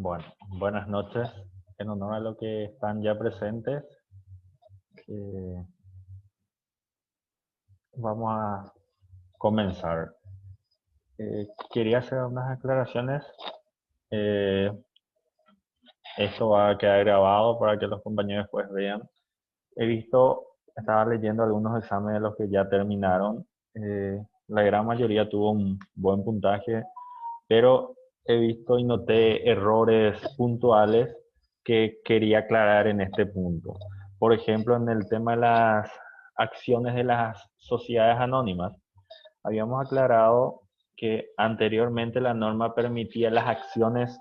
Bueno, buenas noches. En honor a los que están ya presentes, eh, vamos a comenzar. Quería hacer unas aclaraciones. Eh, Esto va a quedar grabado para que los compañeros pues vean. Estaba leyendo algunos exámenes de los que ya terminaron. La gran mayoría tuvo un buen puntaje, pero he visto y noté errores puntuales que quería aclarar en este punto. Por ejemplo, en el tema de las acciones de las sociedades anónimas, habíamos aclarado que anteriormente la norma permitía las acciones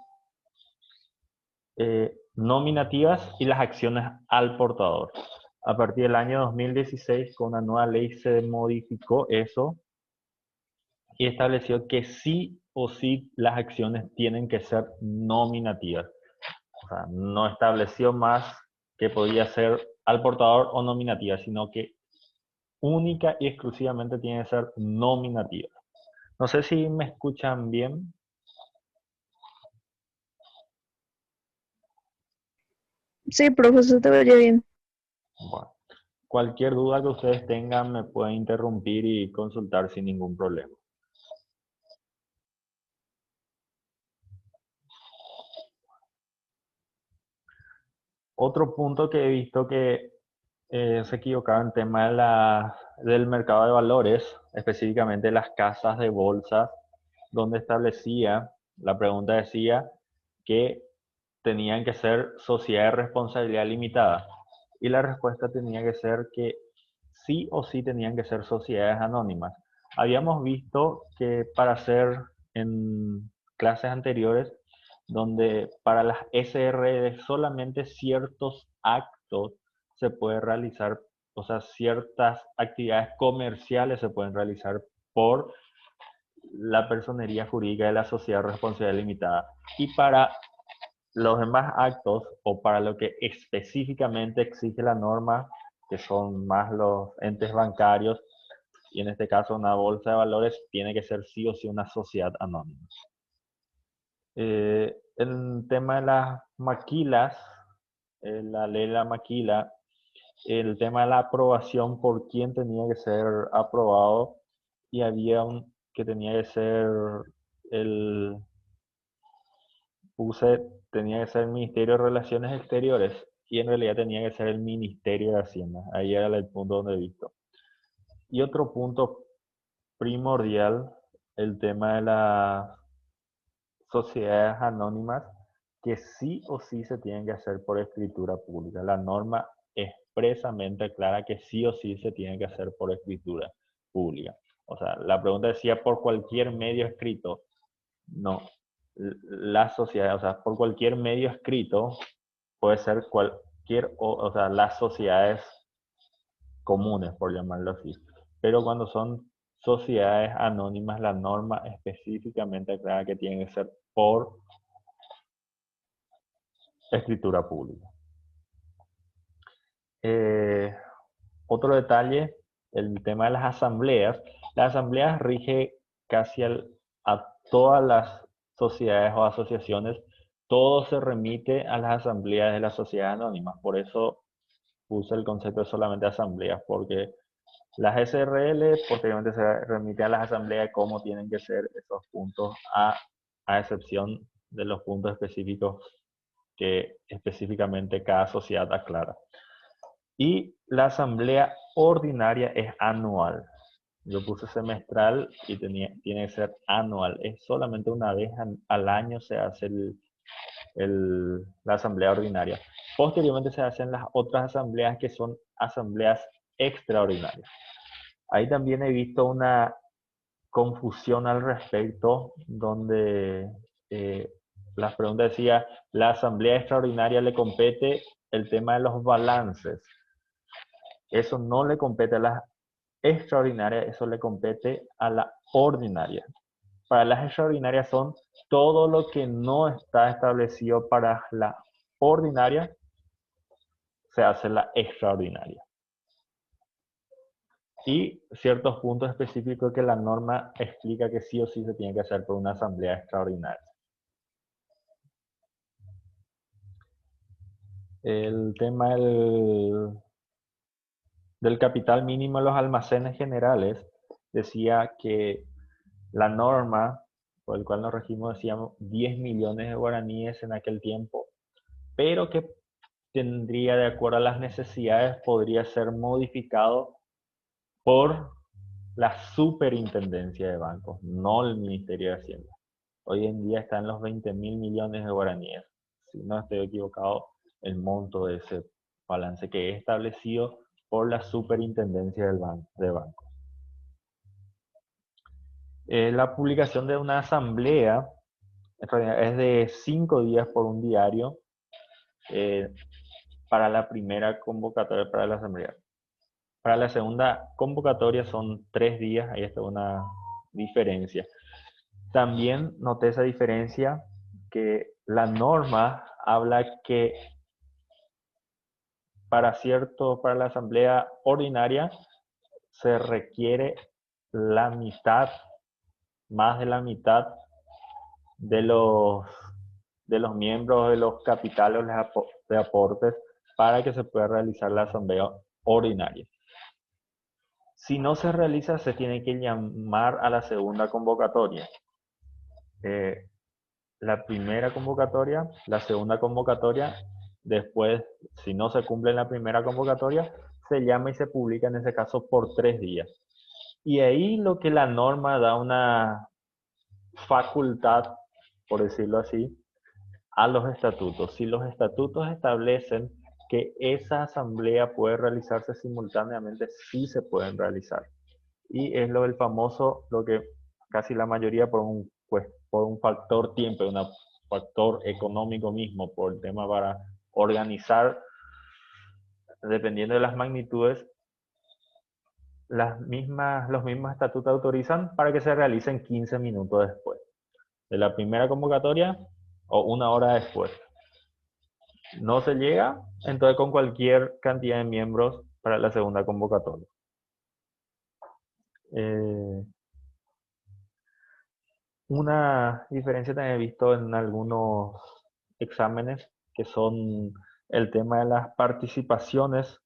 nominativas y las acciones al portador. A partir del año 2016, con una nueva ley se modificó eso y estableció que sí o sí las acciones tienen que ser nominativas. O sea, no estableció más que podía ser al portador o nominativa, sino que única y exclusivamente tiene que ser nominativa. No sé si me escuchan bien. Sí, profesor, te oye bien. Bueno, cualquier duda que ustedes tengan me pueden interrumpir y consultar sin ningún problema. Otro punto que he visto que se equivocaba en tema del mercado de valores, específicamente las casas de bolsas, donde la pregunta decía que tenían que ser sociedades de responsabilidad limitada. Y la respuesta tenía que ser que sí o sí tenían que ser sociedades anónimas. Habíamos visto que para hacer en clases anteriores, donde para las SRL solamente ciertos actos se puede realizar, o sea, ciertas actividades comerciales se pueden realizar por la personería jurídica de la sociedad de responsabilidad limitada. Y para los demás actos o para lo que específicamente exige la norma, que son más los entes bancarios, y en este caso una bolsa de valores, tiene que ser sí o sí una sociedad anónima. El tema de las maquilas, la ley de la maquila, el tema de la aprobación por quién tenía que ser aprobado, y había un que tenía que ser el puse, tenía que ser el Ministerio de Relaciones Exteriores y en realidad tenía que ser el Ministerio de Hacienda. Ahí era el punto donde he visto. Y otro punto primordial, el tema de las sociedades anónimas, que sí o sí se tienen que hacer por escritura pública. La norma expresamente aclara que sí o sí se tiene que hacer por escritura pública. O sea, la pregunta decía por cualquier medio escrito. No, la sociedad, o sea, por cualquier medio escrito puede ser o sea, las sociedades comunes, por llamarlo así. Pero cuando son sociedades anónimas, la norma específicamente aclara que tienen que ser por escritura pública. Eh, Otro detalle, el tema de las asambleas. Las asambleas rige casi a todas las sociedades o asociaciones. Todo se remite a las asambleas de las sociedades anónimas. Por eso puse el concepto de solamente asambleas, porque las SRL posteriormente se remite a las asambleas de cómo tienen que ser esos puntos, a excepción de los puntos específicos que específicamente cada sociedad aclara. Y la asamblea ordinaria es anual. Yo puse semestral y tiene que ser anual. Es solamente una vez al año se hace la asamblea ordinaria. Posteriormente se hacen las otras asambleas que son asambleas extraordinarias. Ahí también he visto una confusión al respecto, donde eh, las preguntas decía, la asamblea extraordinaria le compete el tema de los balances. Eso no le compete a las extraordinarias, eso le compete a la ordinaria. Para las extraordinarias son todo lo que no está establecido para la ordinaria, se hace la extraordinaria. Y ciertos puntos específicos que la norma explica que sí o sí se tiene que hacer por una asamblea extraordinaria. el tema del capital mínimo en los almacenes generales decía que la norma por el cual nos regimos decíamos 10 millones de guaraníes en aquel tiempo, pero que tendría, de acuerdo a las necesidades, podría ser modificado por la superintendencia de bancos, no el Ministerio de Hacienda. Hoy en día está en los 20 mil millones de guaraníes. Si no estoy equivocado, el monto de ese balance que es establecido por la superintendencia de bancos. La publicación de una asamblea en realidad es de 5 días por un diario para la primera convocatoria para la asamblea. Para la segunda convocatoria son 3 días, ahí está una diferencia. También noté esa diferencia que la norma habla que para la asamblea ordinaria se requiere la mitad, más de la mitad de los miembros de los capitales de aportes para que se pueda realizar la asamblea ordinaria. Si no se realiza, se tiene que llamar a la segunda convocatoria. La primera convocatoria, la segunda convocatoria, después, si no se cumple en la primera convocatoria, se llama y se publica en ese caso por 3 días. Y ahí lo que la norma da una facultad, por decirlo así, a los estatutos. Si los estatutos establecen que esa asamblea puede realizarse simultáneamente, sí se pueden realizar. Y es lo del famoso, lo que casi la mayoría por un factor tiempo, un factor económico mismo, por el tema para organizar, dependiendo de las magnitudes, los mismos estatutos autorizan para que se realicen 15 minutos después de la primera convocatoria o una hora después. No se llega, entonces con cualquier cantidad de miembros para la segunda convocatoria. Una diferencia también he visto en algunos exámenes que son el tema de las participaciones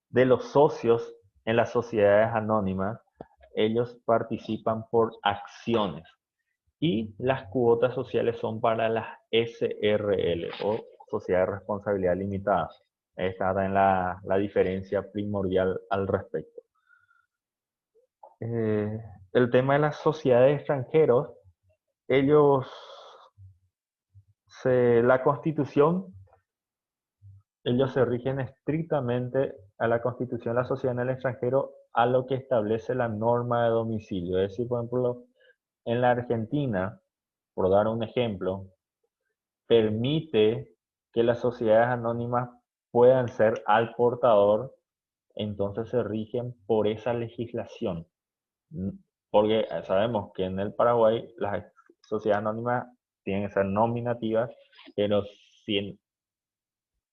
de los socios en las sociedades anónimas. Ellos participan por acciones y las cuotas sociales son para las SRL o Sociedad de Responsabilidad Limitada. Esta está en la diferencia primordial al respecto. El tema de las sociedades extranjeros, la Constitución, ellos se rigen estrictamente a la Constitución de la sociedad en el extranjero, a lo que establece la norma de domicilio. Es decir, por ejemplo, en la Argentina, por dar un ejemplo, permite que las sociedades anónimas puedan ser al portador, entonces se rigen por esa legislación. Porque sabemos que en el Paraguay las sociedades anónimas tienen que ser nominativas, pero si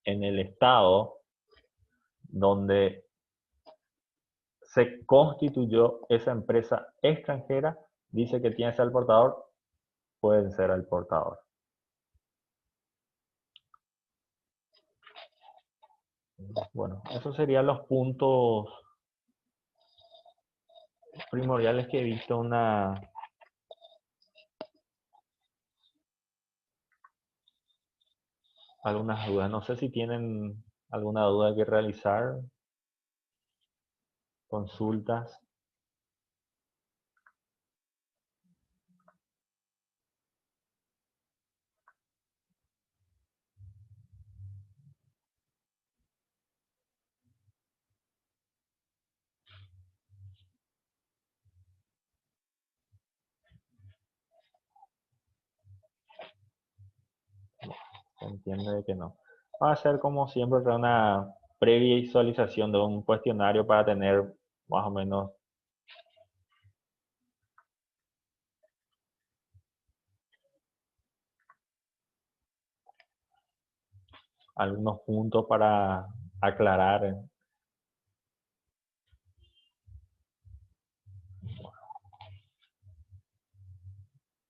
en el estado donde se constituyó esa empresa extranjera, dice que tiene que ser el portador, pueden ser el portador. Bueno, esos serían los puntos primordiales que he visto algunas dudas. No sé si tienen alguna duda que realizar, consultas. Se entiende que no. Va a ser como siempre una previsualización de un cuestionario para tener más o menos algunos puntos para aclarar.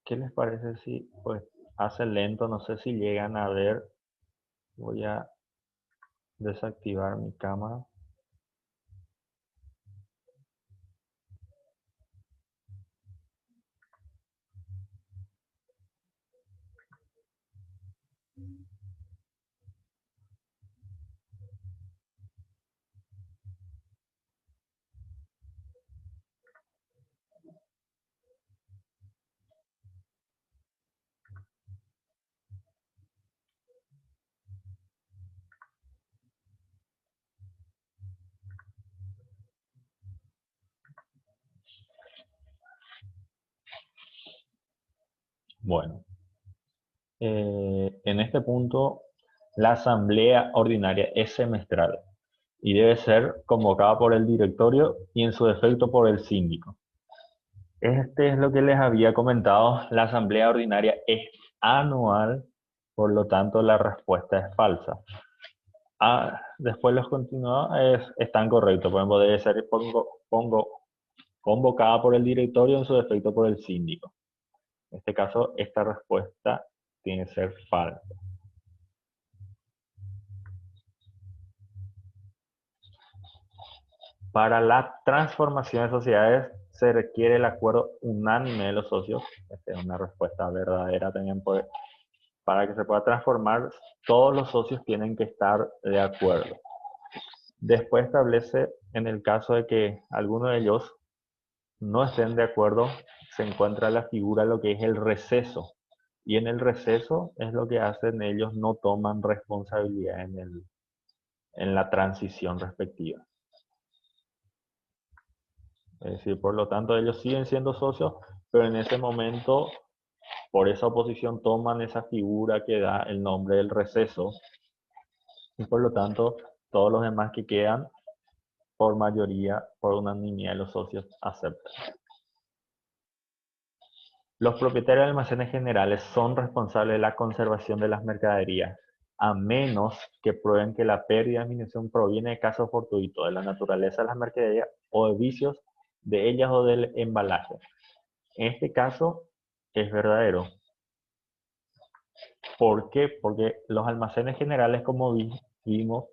¿Qué les parece si pues hace lento? No sé si llegan a ver. Voy a desactivar mi cámara. Bueno, en este punto, la asamblea ordinaria es semestral y debe ser convocada por el directorio y en su defecto por el síndico. Este es lo que les había comentado. La asamblea ordinaria es anual, por lo tanto la respuesta es falsa. Después los continuados están correctos. Por ejemplo, debe ser convocada por el directorio en su defecto por el síndico. En este caso, esta respuesta tiene que ser falsa. Para la transformación de sociedades se requiere el acuerdo unánime de los socios. Esta es una respuesta verdadera también. Para que se pueda transformar, todos los socios tienen que estar de acuerdo. Después establece, en el caso de que alguno de ellos no estén de acuerdo, se encuentra la figura de lo que es el receso. Y en el receso es lo que hacen ellos, no toman responsabilidad en la transición respectiva. Es decir, por lo tanto, ellos siguen siendo socios, pero en ese momento, por esa oposición, toman esa figura que da el nombre del receso. Y por lo tanto, todos los demás que quedan, por mayoría, por unanimidad de los socios, aceptan. Los propietarios de almacenes generales son responsables de la conservación de las mercaderías, a menos que prueben que la pérdida de disminución proviene de casos fortuitos, de la naturaleza de las mercaderías o de vicios de ellas o del embalaje. En este caso es verdadero. ¿Por qué? Porque los almacenes generales, como vimos,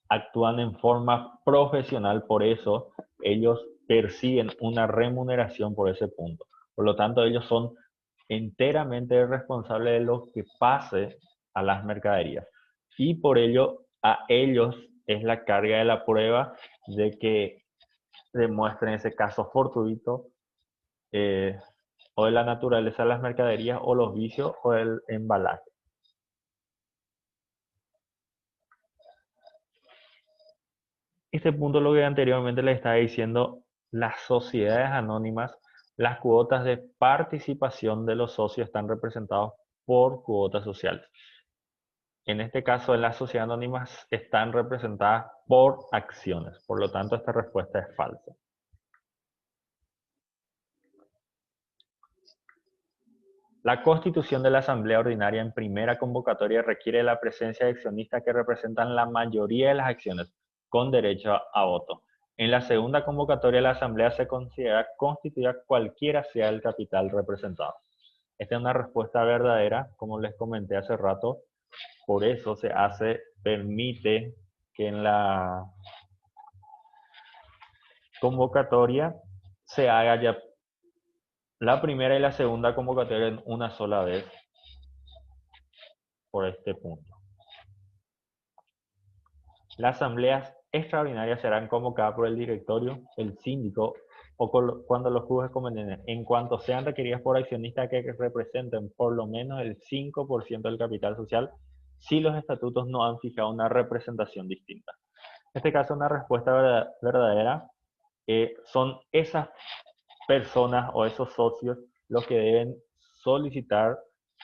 actúan en forma profesional, por eso ellos persiguen una remuneración por ese punto. Por lo tanto, ellos son enteramente responsables de lo que pase a las mercaderías. Y por ello, a ellos es la carga de la prueba de que demuestren ese caso fortuito o de la naturaleza de las mercaderías o los vicios o el embalaje. Este punto es lo que anteriormente les estaba diciendo, las sociedades anónimas, las cuotas de participación de los socios están representados por cuotas sociales. En este caso, las sociedades anónimas están representadas por acciones, por lo tanto esta respuesta es falsa. La constitución de la Asamblea Ordinaria en primera convocatoria requiere la presencia de accionistas que representan la mayoría de las acciones con derecho a voto. En la segunda convocatoria la Asamblea se considera constituida cualquiera sea el capital representado. Esta es una respuesta verdadera, como les comenté hace rato. Por eso permite que en la convocatoria se haga ya la primera y la segunda convocatoria en una sola vez por este punto. Las asambleas extraordinarias serán convocadas por el directorio, el síndico o cuando los juzgue conveniente, en cuanto sean requeridas por accionistas que representen por lo menos el 5% del capital social, si los estatutos no han fijado una representación distinta. En este caso, una respuesta verdadera son esas personas o esos socios los que deben solicitar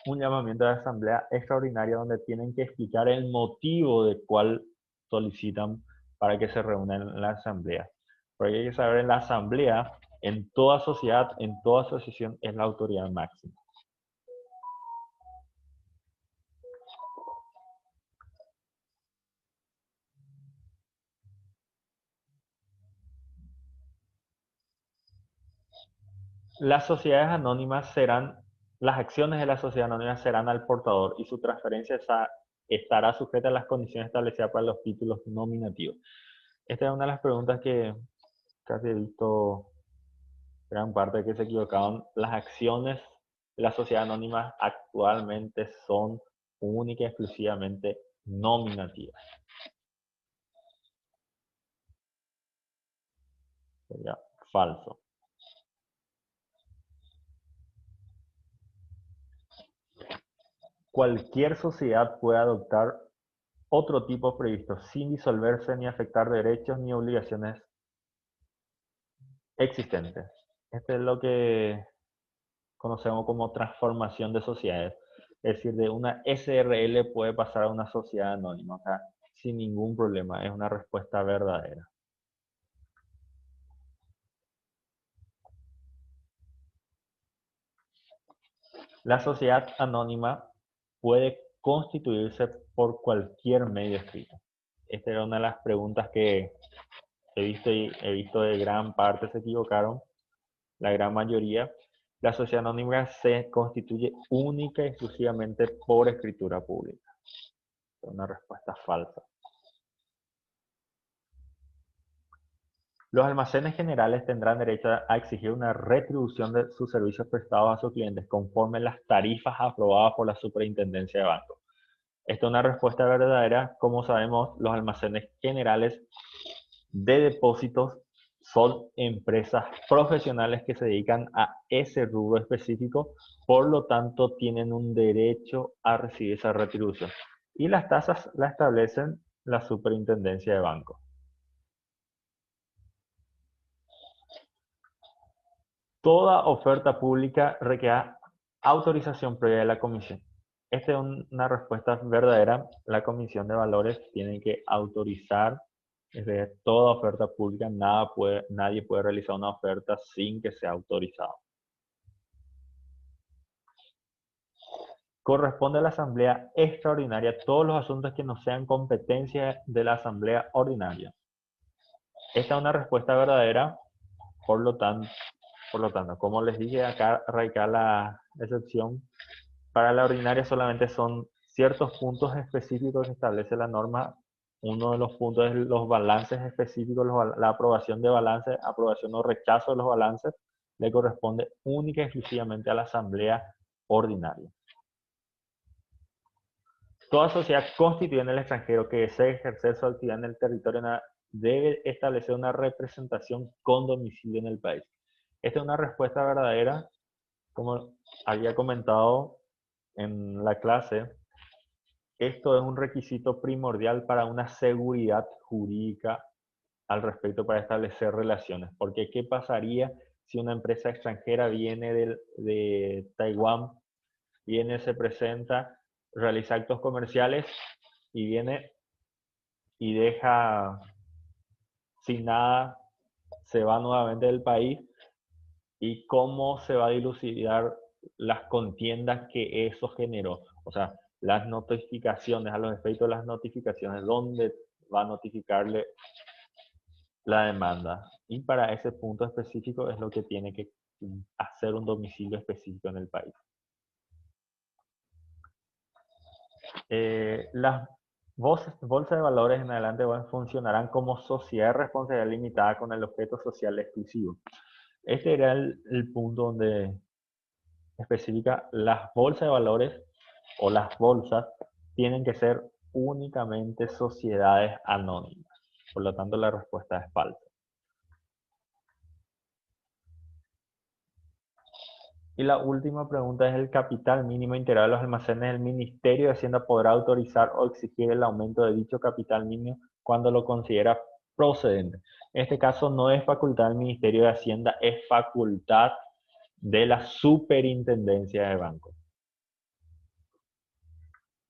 un llamamiento de asamblea extraordinaria donde tienen que explicar el motivo de cuál solicitan para que se reúnan en la asamblea. Porque hay que saber, en la asamblea, en toda sociedad, en toda asociación, es la autoridad máxima. Las sociedades anónimas las acciones de la sociedad anónima serán al portador y su transferencia estará sujeta a las condiciones establecidas para los títulos nominativos. Esta es una de las preguntas que casi he visto gran parte que se equivocaron. Las acciones de la sociedad anónima actualmente son única y exclusivamente nominativas. Sería falso. Cualquier sociedad puede adoptar otro tipo previsto sin disolverse ni afectar derechos ni obligaciones existentes. Esto es lo que conocemos como transformación de sociedades. Es decir, de una SRL puede pasar a una sociedad anónima, o sea, sin ningún problema. Es una respuesta verdadera. La sociedad anónima puede constituirse por cualquier medio escrito. Esta era una de las preguntas que he visto de gran parte se equivocaron, la gran mayoría. La sociedad anónima se constituye única y exclusivamente por escritura pública. Es una respuesta falsa. Los almacenes generales tendrán derecho a exigir una retribución de sus servicios prestados a sus clientes conforme las tarifas aprobadas por la Superintendencia de Bancos. Esta es una respuesta verdadera. Como sabemos, los almacenes generales de depósitos son empresas profesionales que se dedican a ese rubro específico, por lo tanto tienen un derecho a recibir esa retribución. Y las tasas las establecen la Superintendencia de Bancos. Toda oferta pública requiere autorización previa de la comisión. Esta es una respuesta verdadera. La Comisión de Valores tiene que autorizar toda oferta pública. Nadie puede realizar una oferta sin que sea autorizado. Corresponde a la Asamblea Extraordinaria todos los asuntos que no sean competencia de la Asamblea Ordinaria. Esta es una respuesta verdadera. Por lo tanto, como les dije, acá radica la excepción. Para la ordinaria solamente son ciertos puntos específicos que establece la norma. Uno de los puntos es los balances específicos, la aprobación de balances, aprobación o rechazo de los balances, le corresponde única y exclusivamente a la Asamblea Ordinaria. Toda sociedad constituida en el extranjero que desee ejercer su actividad en el territorio debe establecer una representación con domicilio en el país. Esta es una respuesta verdadera. Como había comentado en la clase, esto es un requisito primordial para una seguridad jurídica al respecto para establecer relaciones. Porque ¿qué pasaría si una empresa extranjera viene de Taiwán, viene, se presenta, realiza actos comerciales y viene y deja sin nada, se va nuevamente del país? ¿Y cómo se va a dilucidar las contiendas que eso generó? O sea, las notificaciones, a los efectos de las notificaciones, ¿dónde va a notificarle la demanda? Y para ese punto específico es lo que tiene que hacer un domicilio específico en el país. Las bolsas de valores en adelante funcionarán como sociedad de responsabilidad limitada con el objeto social exclusivo. Este era el punto donde especifica las bolsas de valores o las bolsas tienen que ser únicamente sociedades anónimas. Por lo tanto, la respuesta es falsa. Y la última pregunta es: ¿el capital mínimo integral de los almacenes del Ministerio de Hacienda podrá autorizar o exigir el aumento de dicho capital mínimo cuando lo considera procedente? En este caso no es facultad del Ministerio de Hacienda, es facultad de la Superintendencia de Bancos.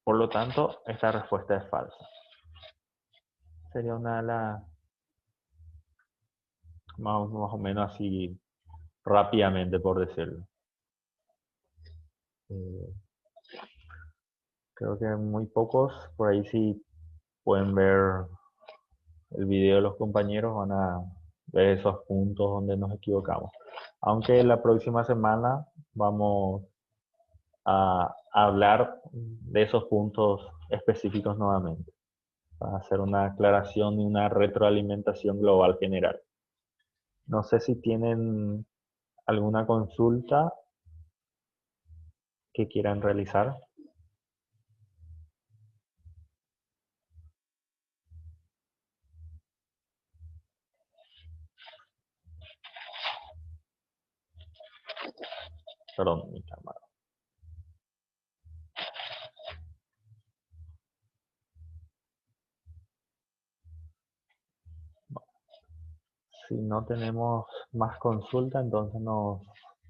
Por lo tanto, esta respuesta es falsa. Sería una de las más o menos así rápidamente, por decirlo. Creo que muy pocos, por ahí sí pueden ver el video de los compañeros, van a ver esos puntos donde nos equivocamos. Aunque la próxima semana vamos a hablar de esos puntos específicos nuevamente, para hacer una aclaración y una retroalimentación global general. No sé si tienen alguna consulta que quieran realizar. Perdón, mi cámara. Si no tenemos más consulta, entonces nos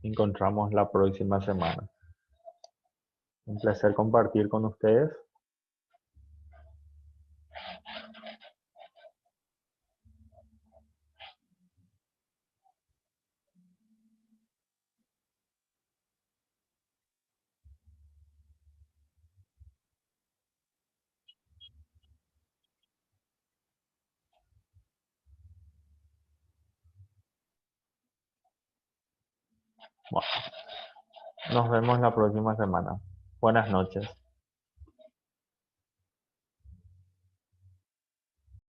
encontramos la próxima semana. Un placer compartir con ustedes. Bueno, nos vemos la próxima semana. Buenas noches.